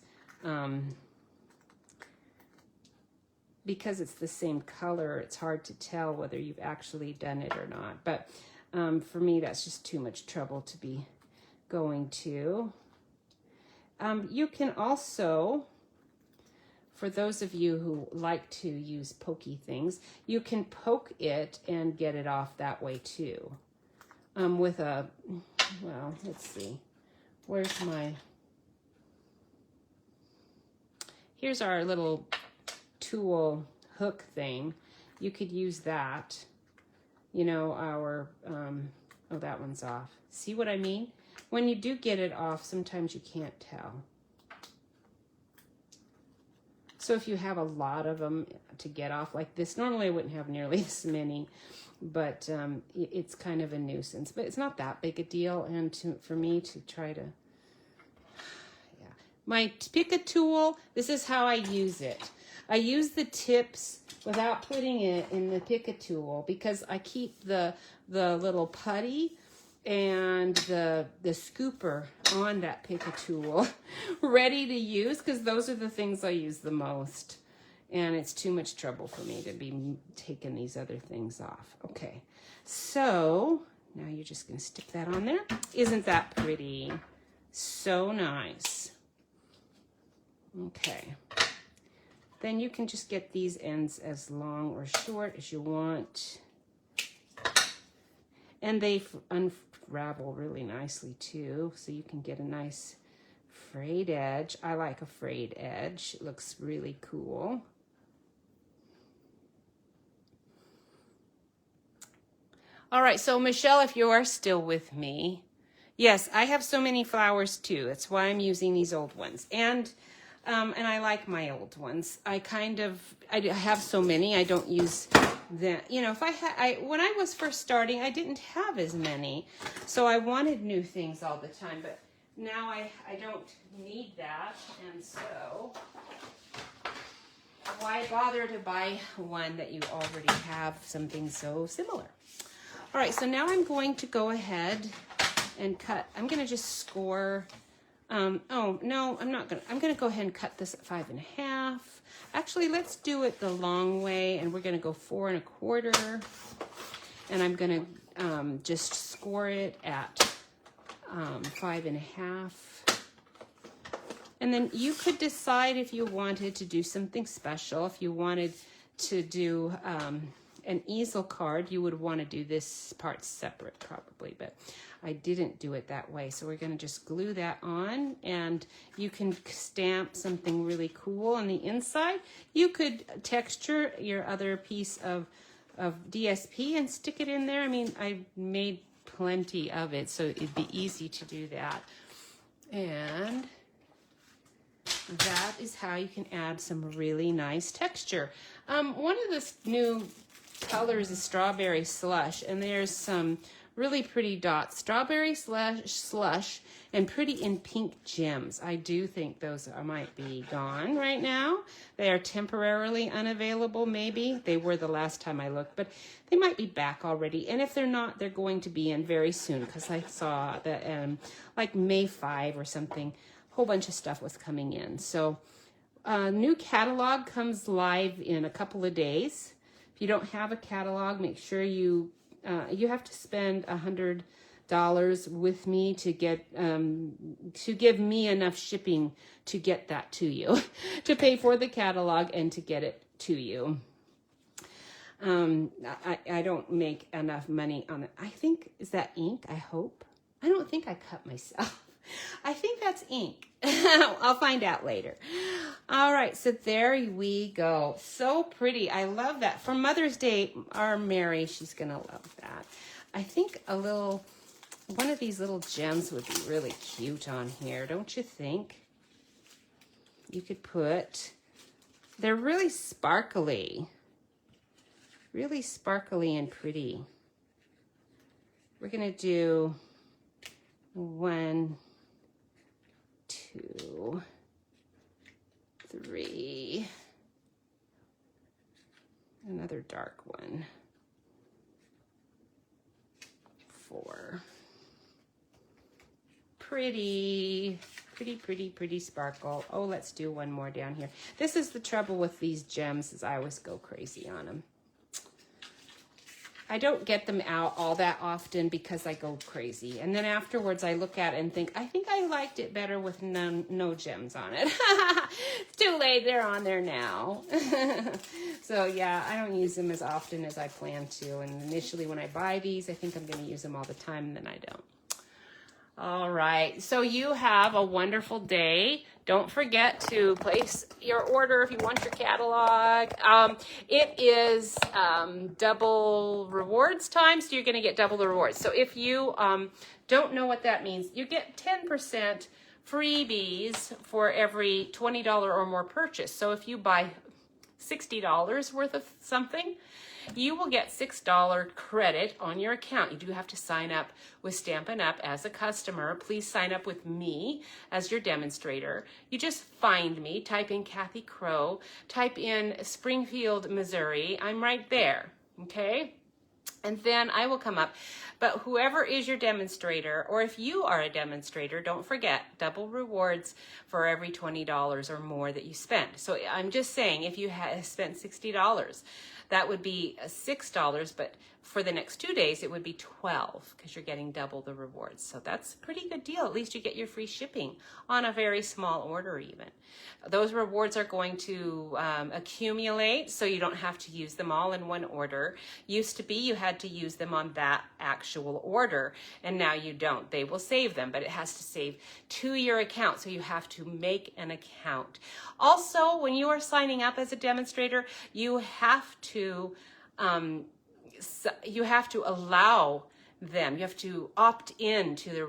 because it's the same color, it's hard to tell whether you've actually done it or not. But for me, that's just too much trouble to be going to. You can also, for those of you who like to use pokey things, you can poke it and get it off that way too. With a, well, let's see, where's my, here's our little tool hook thing. You could use that, you know, our, oh, that one's off. See what I mean? When you do get it off, sometimes you can't tell. So if you have a lot of them to get off like this, normally I wouldn't have nearly this many, but it's kind of a nuisance. But it's not that big a deal, and for me to try to, yeah. My pick a tool, this is how I use it. I use the tips without putting it in the pick a tool because I keep the little putty and the scooper on that pick a tool ready to use, because those are the things I use the most, and it's too much trouble for me to be taking these other things off. Okay, so now you're just going to stick that on there. Isn't that pretty? So nice. Okay, then you can just get these ends as long or short as you want, and they unravel really nicely too, so you can get a nice frayed edge. I like a frayed edge. It looks really cool. All right, so Michelle, if you are still with me, yes, I have so many flowers too. That's why I'm using these old ones, and I like my old ones. I have so many. I don't use them. You know, if when I was first starting, I didn't have as many, so I wanted new things all the time. But now I don't need that, and so why bother to buy one that you already have something so similar? All right, so now I'm going to go ahead and cut. I'm going to just score. Oh, no, I'm not going to. I'm going to go ahead and cut this at 5 1/2. Actually, let's do it the long way, and we're going to go 4 1/4. And I'm going to just score it at 5 1/2. And then you could decide if you wanted to do something special. If you wanted to do an easel card, you would want to do this part separate probably, but I didn't do it that way. So we're going to just glue that on, and you can stamp something really cool on the inside. You could texture your other piece of DSP and stick it in there. I mean, I made plenty of it, so it'd be easy to do that. And that is how you can add some really nice texture. One of the new colors is Strawberry Slush, and there's some really pretty dots. Strawberry Slush and Pretty in Pink Gems. I do think those might be gone right now. They are temporarily unavailable, maybe. They were the last time I looked, but they might be back already. And if they're not, they're going to be in very soon, because I saw that like May 5 or something, a whole bunch of stuff was coming in. So new catalog comes live in a couple of days. If you don't have a catalog, make sure you have to spend $100 with me to get to give me enough shipping to get that to you, to pay for the catalog and to get it to you. I don't make enough money on it. I think, is that ink? I hope. I don't think I cut myself. I think that's ink. I'll find out later. All right, so there we go. So pretty. I love that. For Mother's Day, our Mary, she's going to love that. I think one of these little gems would be really cute on here, don't you think? You could put, they're really sparkly and pretty. We're going to do 1, 2, 3, another dark one, 4, pretty, Pretty, pretty, pretty sparkle. Oh, let's do one more down here. This is the trouble with these gems, is I always go crazy on them. I don't get them out all that often because I go crazy. And then afterwards I look at it and think, I think I liked it better with no gems on it. It's too late, they're on there now. So yeah, I don't use them as often as I plan to. And initially when I buy these, I think I'm gonna use them all the time, and then I don't. All right, so you have a wonderful day. Don't forget to place your order if you want your catalog. It is double rewards time, so you're gonna get double the rewards. So if you don't know what that means, you get 10% freebies for every $20 or more purchase. So if you buy $60 worth of something, you will get $6 credit on your account. You do have to sign up with Stampin' Up! As a customer. Please sign up with me as your demonstrator. You just find me, type in Kathy Crow, type in Springfield, Missouri. I'm right there, okay? And then I will come up. But whoever is your demonstrator, or if you are a demonstrator, don't forget, double rewards for every $20 or more that you spend. So I'm just saying, if you have spent $60, that would be $6, but for the next 2 days, it would be $12 because you're getting double the rewards. So that's a pretty good deal. At least you get your free shipping on a very small order even. Those rewards are going to accumulate, so you don't have to use them all in one order. Used to be you had to use them on that actual order, and now you don't. They will save them, but it has to save to your account, so you have to make an account. Also, when you are signing up as a demonstrator, you have to allow them. You have to opt in to the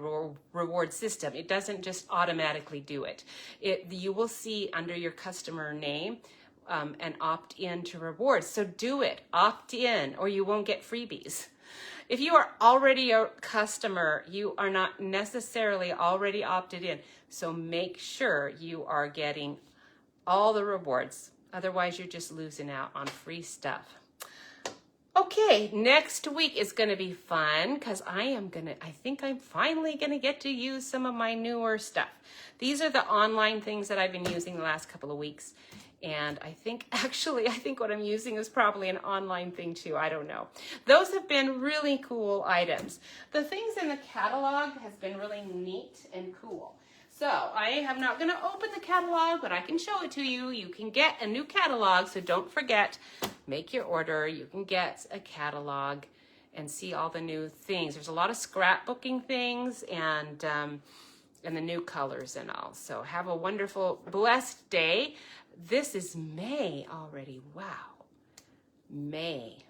reward system. It doesn't just automatically do it. You will see under your customer name and opt in to rewards. So do it, opt in, or you won't get freebies. If you are already a customer, you are not necessarily already opted in. So make sure you are getting all the rewards. Otherwise, you're just losing out on free stuff. Okay, next week is going to be fun because I think I'm finally going to get to use some of my newer stuff. These are the online things that I've been using the last couple of weeks. And I think what I'm using is probably an online thing too. I don't know. Those have been really cool items. The things in the catalog has been really neat and cool. So I am not going to open the catalog, but I can show it to you. You can get a new catalog, so don't forget, make your order. You can get a catalog and see all the new things. There's a lot of scrapbooking things and the new colors and all. So have a wonderful, blessed day. This is May already. Wow. May.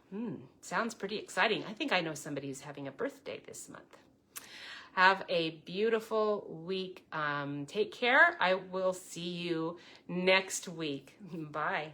Sounds pretty exciting. I think I know somebody who's having a birthday this month. Have a beautiful week. Take care. I will see you next week. Bye.